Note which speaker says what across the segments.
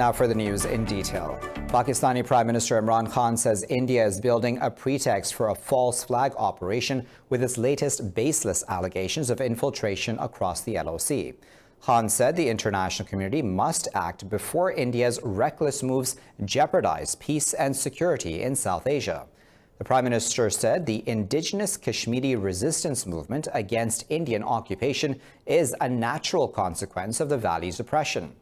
Speaker 1: Now for the news in detail. Pakistani Prime Minister Imran Khan says India is building a pretext for a false flag operation with its latest baseless allegations of infiltration across the LOC. Khan said the international community must act before India's reckless moves jeopardize peace and security in South Asia. The Prime Minister said the indigenous Kashmiri resistance movement against Indian occupation is a natural consequence of the valley's oppression.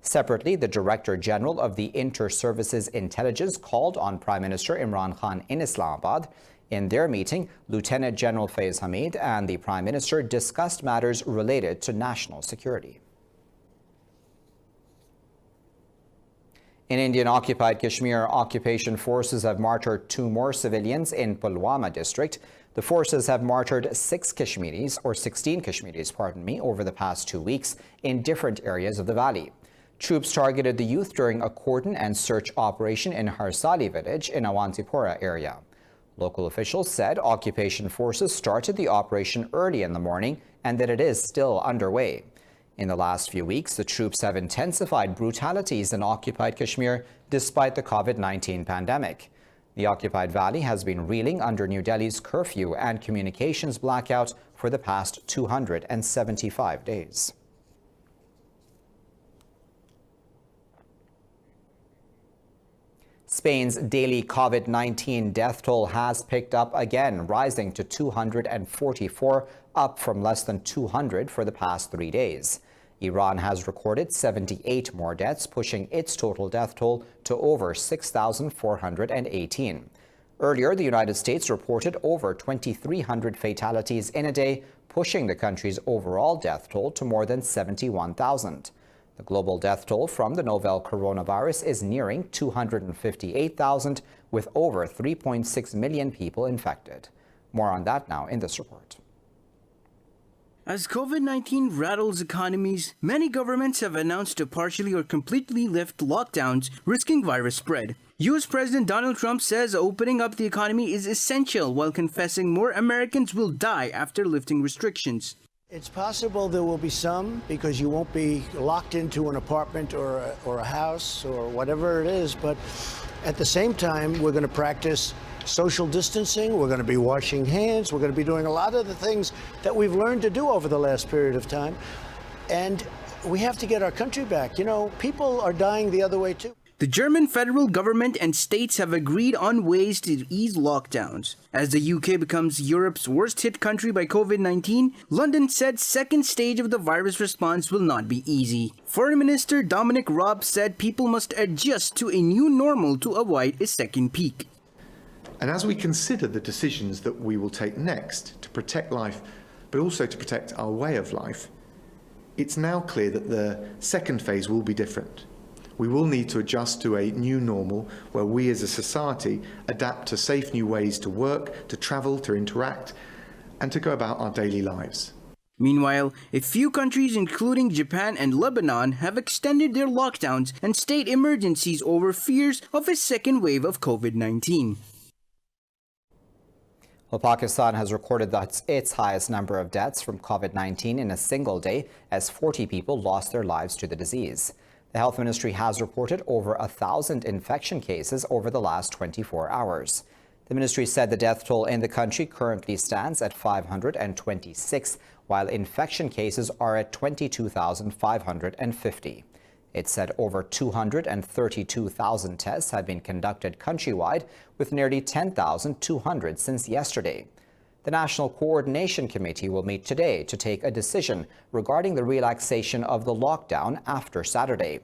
Speaker 1: Separately, the Director General of the Inter-Services Intelligence called on Prime Minister Imran Khan in Islamabad. In their meeting, Lieutenant General Faiz Hamid and the Prime Minister discussed matters related to national security. In Indian Occupied Kashmir, occupation forces have martyred 2 more civilians in Pulwama district. The forces have martyred 16 Kashmiris, over the past 2 weeks in different areas of the valley. Troops targeted the youth during a cordon and search operation in Harsali village in Awantipora area. Local officials said occupation forces started the operation early in the morning and that it is still underway. In the last few weeks, the troops have intensified brutalities in occupied Kashmir despite the COVID-19 pandemic. The occupied valley has been reeling under New Delhi's curfew and communications blackout for the past 275 days. Spain's daily COVID-19 death toll has picked up again, rising to 244, up from less than 200 for the past 3 days. Iran has recorded 78 more deaths, pushing its total death toll to over 6,418. Earlier, the United States reported over 2,300 fatalities in a day, pushing the country's overall death toll to more than 71,000. The global death toll from the novel coronavirus is nearing 258,000, with over 3.6 million people infected. More on that now in this report.
Speaker 2: As COVID-19 rattles economies, many governments have announced to partially or completely lift lockdowns, risking virus spread. U.S. President Donald Trump says opening up the economy is essential, while confessing more Americans will die after lifting restrictions.
Speaker 3: It's possible there will be some, because you won't be locked into an apartment or a house or whatever it is. But at the same time, we're going to practice social distancing. We're going to be washing hands. We're going to be doing a lot of the things that we've learned to do over the last period of time. And we have to get our country back. You know, people are dying the other way, too.
Speaker 2: The German federal government and states have agreed on ways to ease lockdowns. As the UK becomes Europe's worst-hit country by COVID-19, London said second stage of the virus response will not be easy. Foreign Minister Dominic Raab said people must adjust to a new normal to avoid a second peak.
Speaker 4: And as we consider the decisions that we will take next to protect life, but also to protect our way of life, it's now clear that the second phase will be different. We will need to adjust to a new normal where we as a society adapt to safe new ways to work, to travel, to interact, and to go about our daily lives.
Speaker 2: Meanwhile, a few countries, including Japan and Lebanon, have extended their lockdowns and state emergencies over fears of a second wave of COVID-19.
Speaker 1: Well, Pakistan has recorded its highest number of deaths from COVID-19 in a single day, as 40 people lost their lives to the disease. The Health Ministry has reported over 1,000 infection cases over the last 24 hours. The ministry said the death toll in the country currently stands at 526, while infection cases are at 22,550. It said over 232,000 tests have been conducted countrywide, with nearly 10,200 since yesterday. The National Coordination Committee will meet today to take a decision regarding the relaxation of the lockdown after Saturday.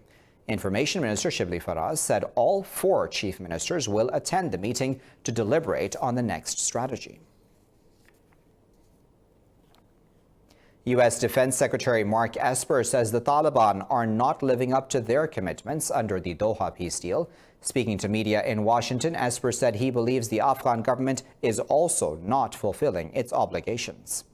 Speaker 1: Information Minister Shibli Faraz said all 4 chief ministers will attend the meeting to deliberate on the next strategy. U.S. Defense Secretary Mark Esper says the Taliban are not living up to their commitments under the Doha peace deal. Speaking to media in Washington, Esper said he believes the Afghan government is also not fulfilling its obligations.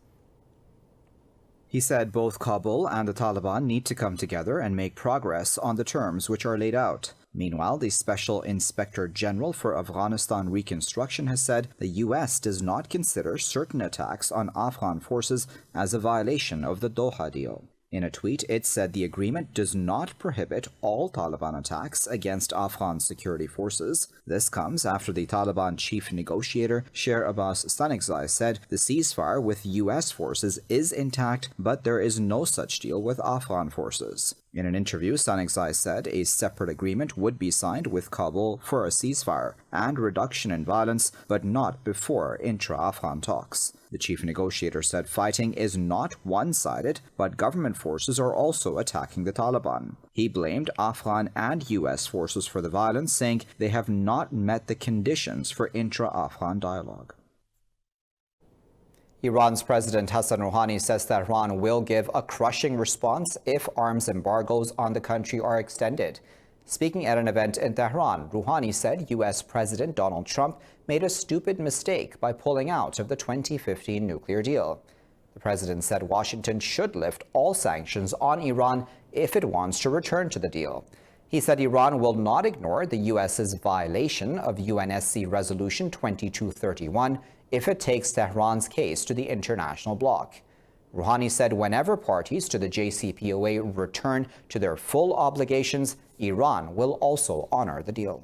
Speaker 1: He said both Kabul and the Taliban need to come together and make progress on the terms which are laid out. Meanwhile, the Special Inspector General for Afghanistan Reconstruction has said the U.S. does not consider certain attacks on Afghan forces as a violation of the Doha deal. In a tweet, it said the agreement does not prohibit all Taliban attacks against Afghan security forces. This comes after the Taliban chief negotiator, Sher Abbas Stanigzai, said the ceasefire with U.S. forces is intact, but there is no such deal with Afghan forces. In an interview, Stanigzai said a separate agreement would be signed with Kabul for a ceasefire and reduction in violence, but not before intra-Afghan talks. The chief negotiator said fighting is not one-sided, but government forces are also attacking the Taliban. He blamed Afghan and U.S. forces for the violence, saying they have not met the conditions for intra-Afghan dialogue. Iran's President Hassan Rouhani says that Tehran will give a crushing response if arms embargoes on the country are extended. Speaking at an event in Tehran, Rouhani said U.S. President Donald Trump made a stupid mistake by pulling out of the 2015 nuclear deal. The president said Washington should lift all sanctions on Iran if it wants to return to the deal. He said Iran will not ignore the U.S.'s violation of UNSC Resolution 2231 if it takes Tehran's case to the international bloc. Rouhani said whenever parties to the JCPOA return to their full obligations, Iran will also honor the deal.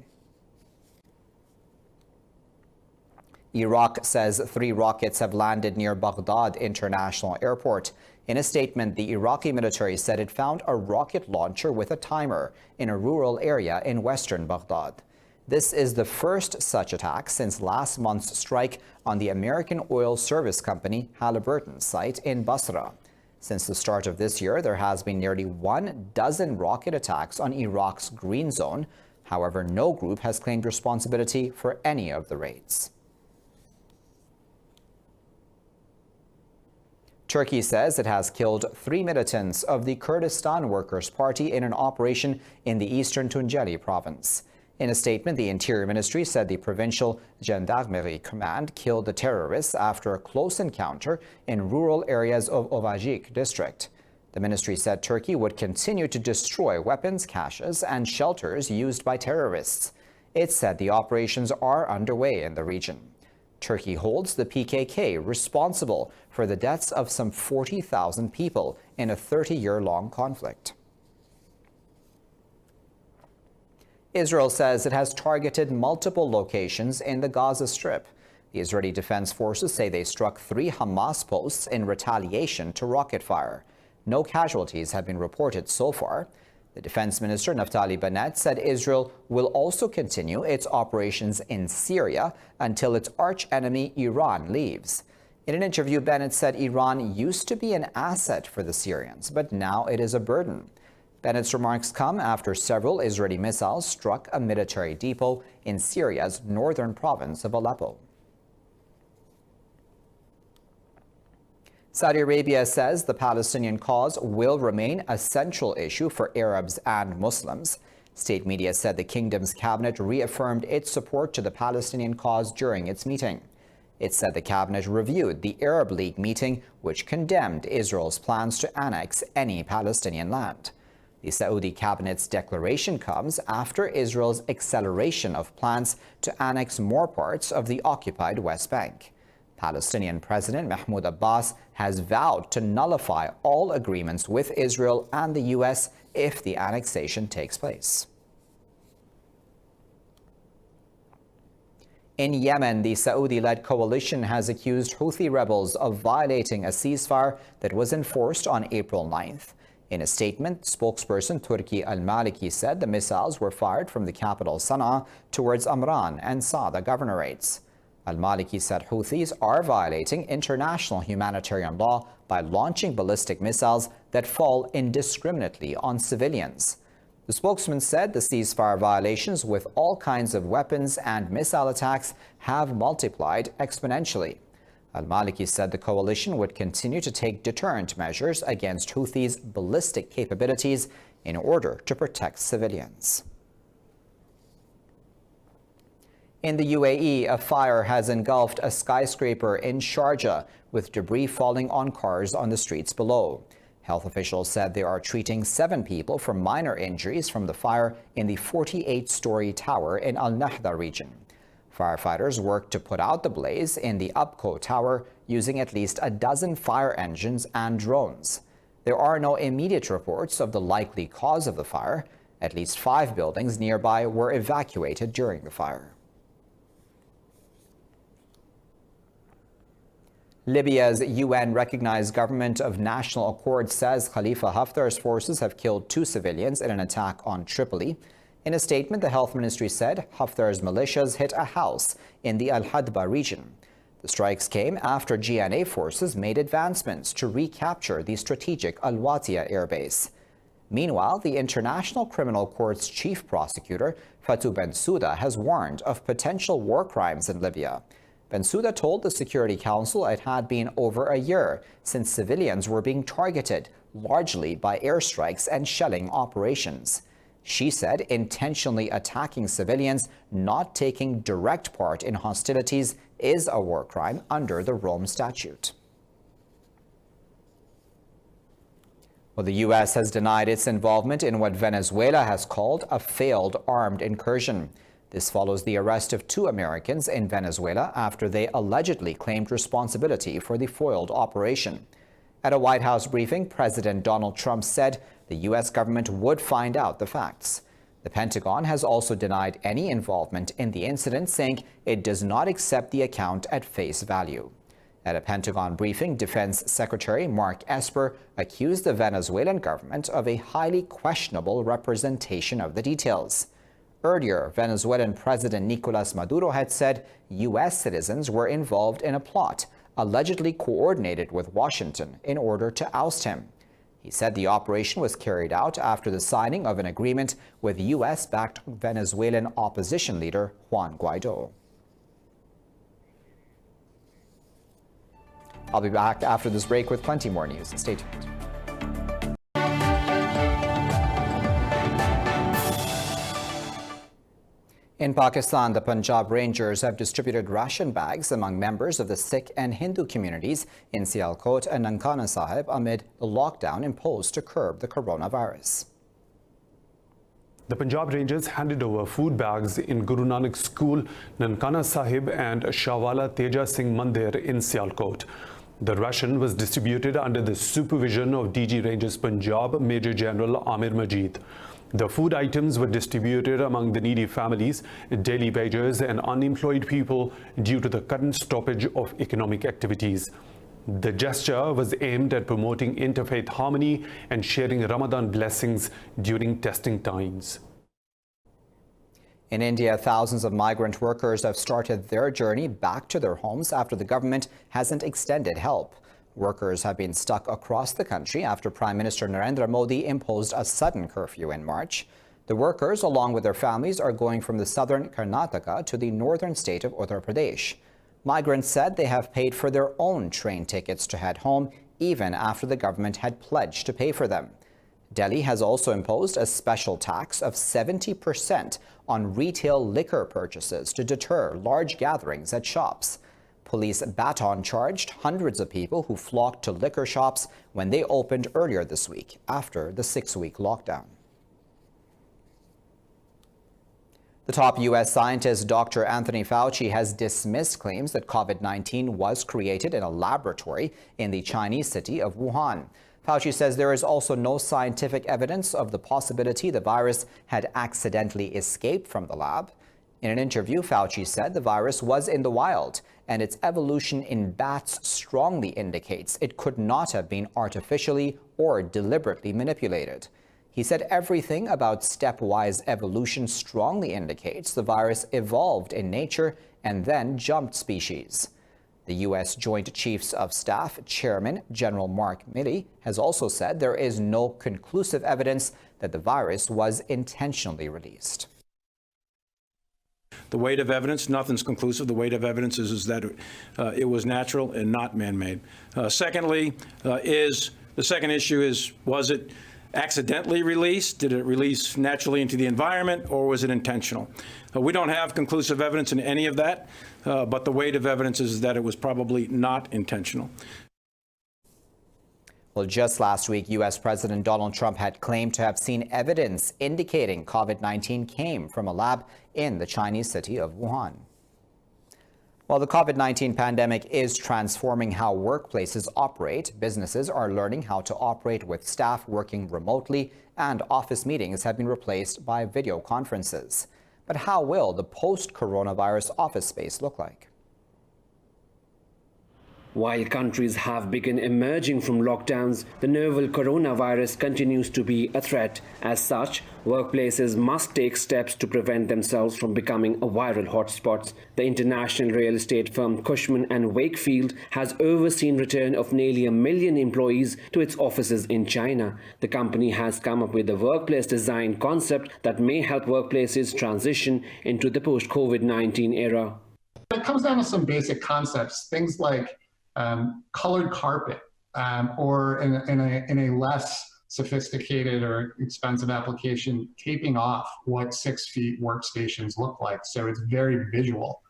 Speaker 1: Iraq says 3 rockets have landed near Baghdad International Airport. In a statement, the Iraqi military said it found a rocket launcher with a timer in a rural area in western Baghdad. This is the first such attack since last month's strike on the American oil service company Halliburton site in Basra. Since the start of this year, there has been nearly 12 rocket attacks on Iraq's Green Zone. However, no group has claimed responsibility for any of the raids. Turkey says it has killed 3 militants of the Kurdistan Workers' Party in an operation in the eastern Tunceli province. In a statement, the Interior Ministry said the Provincial Gendarmerie Command killed the terrorists after a close encounter in rural areas of Ovacık district. The ministry said Turkey would continue to destroy weapons caches and shelters used by terrorists. It said the operations are underway in the region. Turkey holds the PKK responsible for the deaths of some 40,000 people in a 30-year-long conflict. Israel says it has targeted multiple locations in the Gaza Strip. The Israeli Defense Forces say they struck 3 Hamas posts in retaliation to rocket fire. No casualties have been reported so far. The Defense Minister Naftali Bennett said Israel will also continue its operations in Syria until its archenemy Iran leaves. In an interview, Bennett said Iran used to be an asset for the Syrians, but now it is a burden. Bennett's remarks come after several Israeli missiles struck a military depot in Syria's northern province of Aleppo. Saudi Arabia says the Palestinian cause will remain a central issue for Arabs and Muslims. State media said the kingdom's cabinet reaffirmed its support to the Palestinian cause during its meeting. It said the cabinet reviewed the Arab League meeting, which condemned Israel's plans to annex any Palestinian land. The Saudi cabinet's declaration comes after Israel's acceleration of plans to annex more parts of the occupied West Bank. Palestinian President Mahmoud Abbas has vowed to nullify all agreements with Israel and the U.S. if the annexation takes place. In Yemen, the Saudi-led coalition has accused Houthi rebels of violating a ceasefire that was enforced on April 9th. In a statement, spokesperson Turki al-Maliki said the missiles were fired from the capital Sana'a towards Amran and Saada governorates. Al-Maliki said Houthis are violating international humanitarian law by launching ballistic missiles that fall indiscriminately on civilians. The spokesman said the ceasefire violations with all kinds of weapons and missile attacks have multiplied exponentially. Al-Maliki said the coalition would continue to take deterrent measures against Houthis' ballistic capabilities in order to protect civilians. In the UAE, a fire has engulfed a skyscraper in Sharjah, with debris falling on cars on the streets below. Health officials said they are treating 7 people for minor injuries from the fire in the 48-story tower in Al Nahda region. Firefighters worked to put out the blaze in the Upco Tower using at least a dozen fire engines and drones. There are no immediate reports of the likely cause of the fire. At least 5 buildings nearby were evacuated during the fire. Libya's UN-recognized Government of National Accord says Khalifa Haftar's forces have killed 2 civilians in an attack on Tripoli. In a statement, the health ministry said Haftar's militias hit a house in the Al-Hadba region. The strikes came after GNA forces made advancements to recapture the strategic Al-Watia airbase. Meanwhile, the International Criminal Court's chief prosecutor, Fatou Bensouda, has warned of potential war crimes in Libya. Bensouda told the Security Council it had been over a year since civilians were being targeted, largely by airstrikes and shelling operations. She said intentionally attacking civilians not taking direct part in hostilities is a war crime under the Rome Statute. Well, the U.S. has denied its involvement in what Venezuela has called a failed armed incursion. This follows the arrest of 2 Americans in Venezuela after they allegedly claimed responsibility for the foiled operation. At a White House briefing, President Donald Trump said the U.S. government would find out the facts. The Pentagon has also denied any involvement in the incident, saying it does not accept the account at face value. At a Pentagon briefing, Defense Secretary Mark Esper accused the Venezuelan government of a highly questionable representation of the details. Earlier, Venezuelan President Nicolas Maduro had said U.S. citizens were involved in a plot allegedly coordinated with Washington in order to oust him. He said the operation was carried out after the signing of an agreement with U.S.-backed Venezuelan opposition leader Juan Guaido. I'll be back after this break with plenty more news. Stay tuned. In Pakistan, the Punjab Rangers have distributed ration bags among members of the Sikh and Hindu communities in Sialkot and Nankana Sahib amid the lockdown imposed to curb the coronavirus.
Speaker 5: The Punjab Rangers handed over food bags in Guru Nanak School, Nankana Sahib and Shawala Teja Singh Mandir in Sialkot. The ration was distributed under the supervision of DG Rangers Punjab Major General Amir Majid. The food items were distributed among the needy families, daily wagers and unemployed people due to the current stoppage of economic activities. The gesture was aimed at promoting interfaith harmony and sharing Ramadan blessings during testing times.
Speaker 1: In India, thousands of migrant workers have started their journey back to their homes after the government hasn't extended help. Workers have been stuck across the country after Prime Minister Narendra Modi imposed a sudden curfew in March. The workers, along with their families, are going from the southern Karnataka to the northern state of Uttar Pradesh. Migrants said they have paid for their own train tickets to head home, even after the government had pledged to pay for them. Delhi has also imposed a special tax of 70% on retail liquor purchases to deter large gatherings at shops. Police baton charged hundreds of people who flocked to liquor shops when they opened earlier this week after the 6-week lockdown. The top U.S. scientist, Dr. Anthony Fauci, has dismissed claims that COVID-19 was created in a laboratory in the Chinese city of Wuhan. Fauci says there is also no scientific evidence of the possibility the virus had accidentally escaped from the lab. In an interview, Fauci said the virus was in the wild, and its evolution in bats strongly indicates it could not have been artificially or deliberately manipulated. He said everything about stepwise evolution strongly indicates the virus evolved in nature and then jumped species. The U.S. Joint Chiefs of Staff Chairman General Mark Milley has also said there is no conclusive evidence that the virus was intentionally released.
Speaker 6: The weight of evidence, nothing's conclusive. The weight of evidence is that it was natural and not man-made. Secondly, the second issue is, was it accidentally released? Did it release naturally into the environment, or was it intentional? We don't have conclusive evidence in any of that, but the weight of evidence is that it was probably not intentional.
Speaker 1: Well, just last week, U.S. President Donald Trump had claimed to have seen evidence indicating COVID-19 came from a lab in the Chinese city of Wuhan. While the COVID-19 pandemic is transforming how workplaces operate, businesses are learning how to operate with staff working remotely, and office meetings have been replaced by video conferences. But how will the post-coronavirus office space look like?
Speaker 7: While countries have begun emerging from lockdowns, the novel coronavirus continues to be a threat. As such, workplaces must take steps to prevent themselves from becoming a viral hotspot. The international real estate firm Cushman & Wakefield has overseen return of nearly 1 million employees to its offices in China. The company has come up with a workplace design concept that may help workplaces transition into the post-COVID-19 era.
Speaker 8: It comes down to some basic concepts, things like colored carpet, or in a less sophisticated or expensive application, taping off what 6 feet workstations look like. So it's very visual.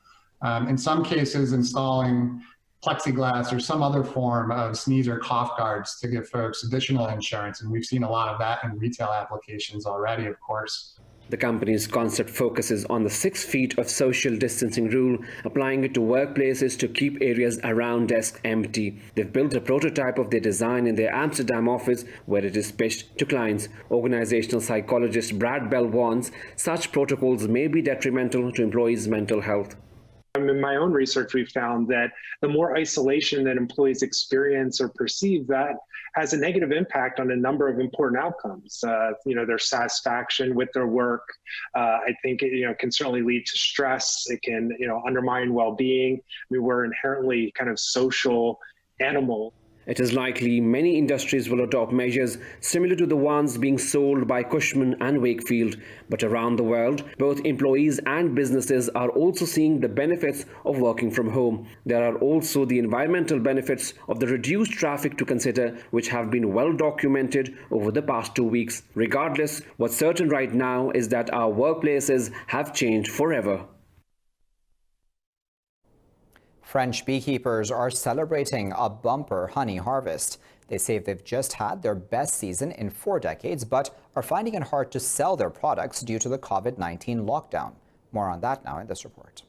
Speaker 8: In some cases, installing plexiglass or some other form of sneeze or cough guards to give folks additional insurance. And we've seen a lot of that in retail applications already, of course.
Speaker 7: The company's concept focuses on the 6 feet of social distancing rule, applying it to workplaces to keep areas around desks empty. They've built a prototype of their design in their Amsterdam office, where it is pitched to clients. Organizational psychologist Brad Bell warns such protocols may be detrimental to employees' mental health.
Speaker 9: In my own research, we've found that the more isolation that employees experience or perceive, that has a negative impact on a number of important outcomes. Their satisfaction with their work. I think it can certainly lead to stress. It can undermine well-being. We're inherently kind of social animals.
Speaker 7: It is likely many industries will adopt measures similar to the ones being sold by Cushman & Wakefield. But around the world, both employees and businesses are also seeing the benefits of working from home. There are also the environmental benefits of the reduced traffic to consider, which have been well documented over the past 2 weeks. Regardless, what's certain right now is that our workplaces have changed forever.
Speaker 1: French beekeepers are celebrating a bumper honey harvest. They say they've just had their best season in 4 decades, but are finding it hard to sell their products due to the COVID-19 lockdown. More on that now in this report.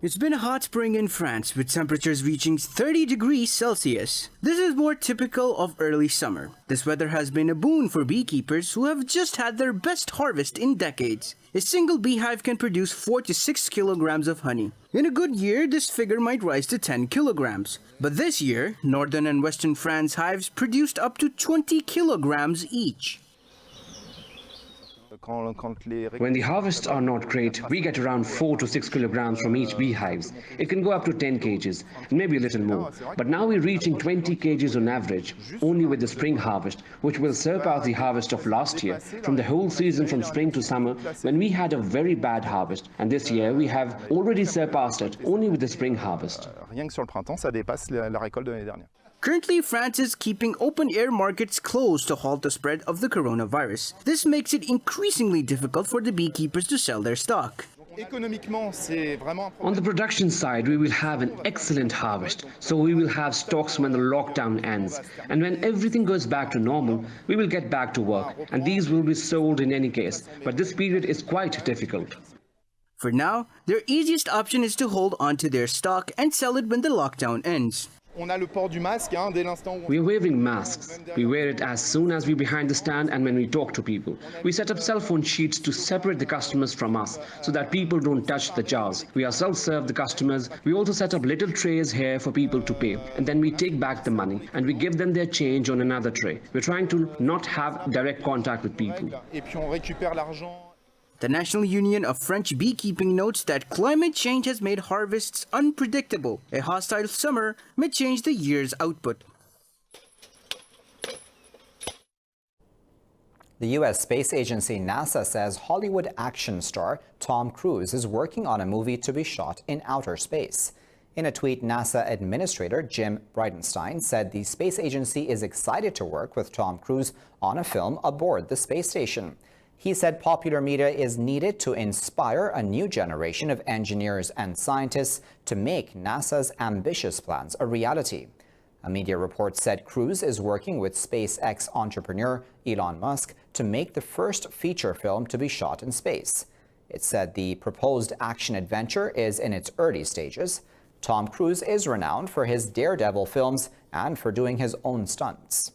Speaker 2: It's been a hot spring in France, with temperatures reaching 30 degrees Celsius. This is more typical of early summer. This weather has been a boon for beekeepers who have just had their best harvest in decades. A single beehive can produce 4 to 6 kilograms of honey. In a good year, this figure might rise to 10 kilograms. But this year, northern and western France hives produced up to 20 kilograms each.
Speaker 7: When the harvests are not great, we get around 4 to 6 kilograms from each beehives. It can go up to 10 kgs, maybe a little more. But now we're reaching 20 kgs on average, only with the spring harvest, which will surpass the harvest of last year, from the whole season from spring to summer, when we had a very bad harvest. And this year we have already surpassed it, only with the spring harvest.
Speaker 2: Currently, France is keeping open-air markets closed to halt the spread of the coronavirus. This makes it increasingly difficult for the beekeepers to sell their stock.
Speaker 7: On the production side, we will have an excellent harvest, so we will have stocks when the lockdown ends. And when everything goes back to normal, we will get back to work, and these will be sold in any case. But this period is quite difficult.
Speaker 2: For now, their easiest option is to hold on to their stock and sell it when the lockdown ends.
Speaker 7: We are wearing masks. We wear it as soon as we're behind the stand and when we talk to people. We set up cell phone sheets to separate the customers from us so that people don't touch the jars. We ourselves serve the customers. We also set up little trays here for people to pay. And then we take back the money and we give them their change on another tray. We're trying to not have direct contact with people.
Speaker 2: The National Union of French Beekeeping notes that climate change has made harvests unpredictable. A hostile summer may change the year's output.
Speaker 1: The U.S. space agency NASA says Hollywood action star Tom Cruise is working on a movie to be shot in outer space. In a tweet, NASA Administrator Jim Bridenstine said the space agency is excited to work with Tom Cruise on a film aboard the space station. He said popular media is needed to inspire a new generation of engineers and scientists to make NASA's ambitious plans a reality. A media report said Cruise is working with SpaceX entrepreneur Elon Musk to make the first feature film to be shot in space. It said the proposed action adventure is in its early stages. Tom Cruise is renowned for his daredevil films and for doing his own stunts.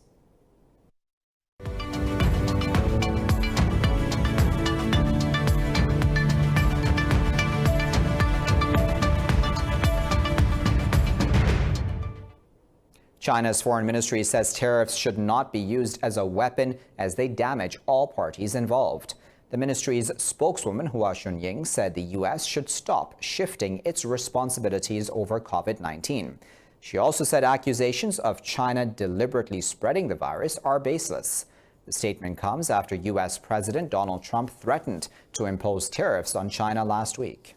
Speaker 1: China's foreign ministry says tariffs should not be used as a weapon as they damage all parties involved. The ministry's spokeswoman, Hua Chunying, said the U.S. should stop shifting its responsibilities over COVID-19. She also said accusations of China deliberately spreading the virus are baseless. The statement comes after U.S. President Donald Trump threatened to impose tariffs on China last week.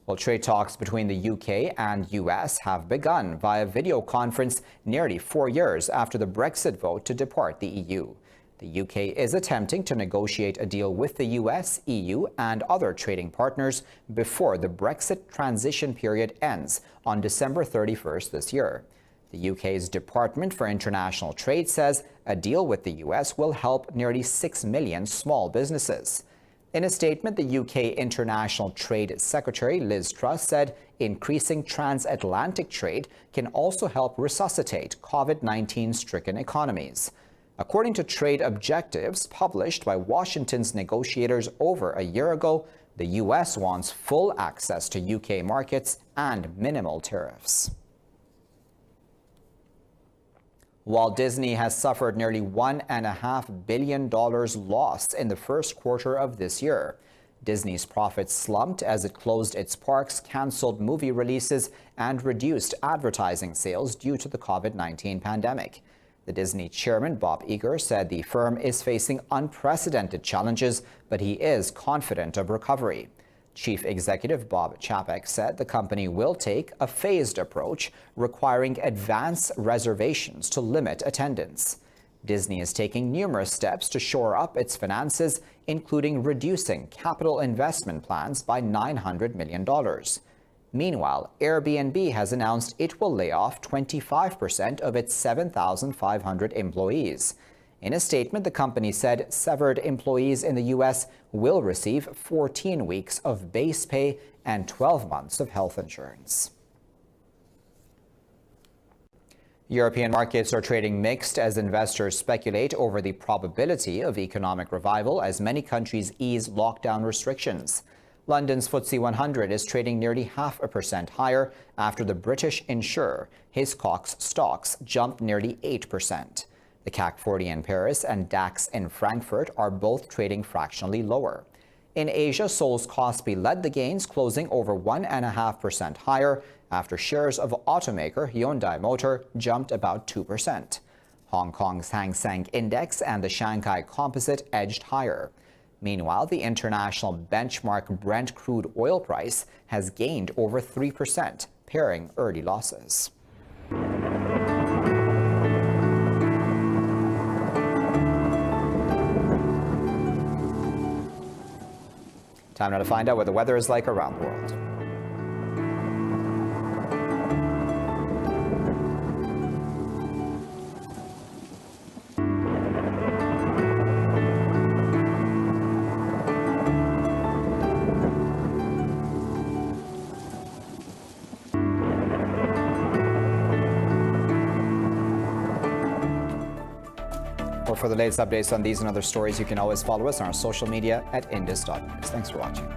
Speaker 1: Well, trade talks between the UK and US have begun via video conference nearly 4 years after the Brexit vote to depart the EU. The UK is attempting to negotiate a deal with the US, EU and other trading partners before the Brexit transition period ends on December 31st this year. The UK's Department for International Trade says a deal with the US will help nearly 6 million small businesses. In a statement, the UK International Trade Secretary Liz Truss said increasing transatlantic trade can also help resuscitate COVID-19-stricken economies. According to trade objectives published by Washington's negotiators over a year ago, the US wants full access to UK markets and minimal tariffs. Walt Disney has suffered nearly $1.5 billion loss in the first quarter of this year. Disney's profits slumped as it closed its parks, canceled movie releases, and reduced advertising sales due to the COVID-19 pandemic. The Disney chairman, Bob Iger, said the firm is facing unprecedented challenges, but he is confident of recovery. Chief Executive Bob Chapek said the company will take a phased approach, requiring advance reservations to limit attendance. Disney is taking numerous steps to shore up its finances, including reducing capital investment plans by $900 million. Meanwhile, Airbnb has announced it will lay off 25% of its 7,500 employees. In a statement, the company said severed employees in the U.S. will receive 14 weeks of base pay and 12 months of health insurance. European markets are trading mixed as investors speculate over the probability of economic revival as many countries ease lockdown restrictions. London's FTSE 100 is trading nearly 0.5% higher after the British insurer Hiscox stocks jumped nearly 8%. The CAC 40 in Paris and DAX in Frankfurt are both trading fractionally lower. In Asia, Seoul's Kospi led the gains, closing over 1.5% higher after shares of automaker Hyundai Motor jumped about 2%. Hong Kong's Hang Seng Index and the Shanghai Composite edged higher. Meanwhile, the international benchmark Brent crude oil price has gained over 3%, pairing early losses. Time now to find out what the weather is like around the world. Well, for the latest updates on these and other stories, you can always follow us on our social media at Indus.news. Thanks for watching.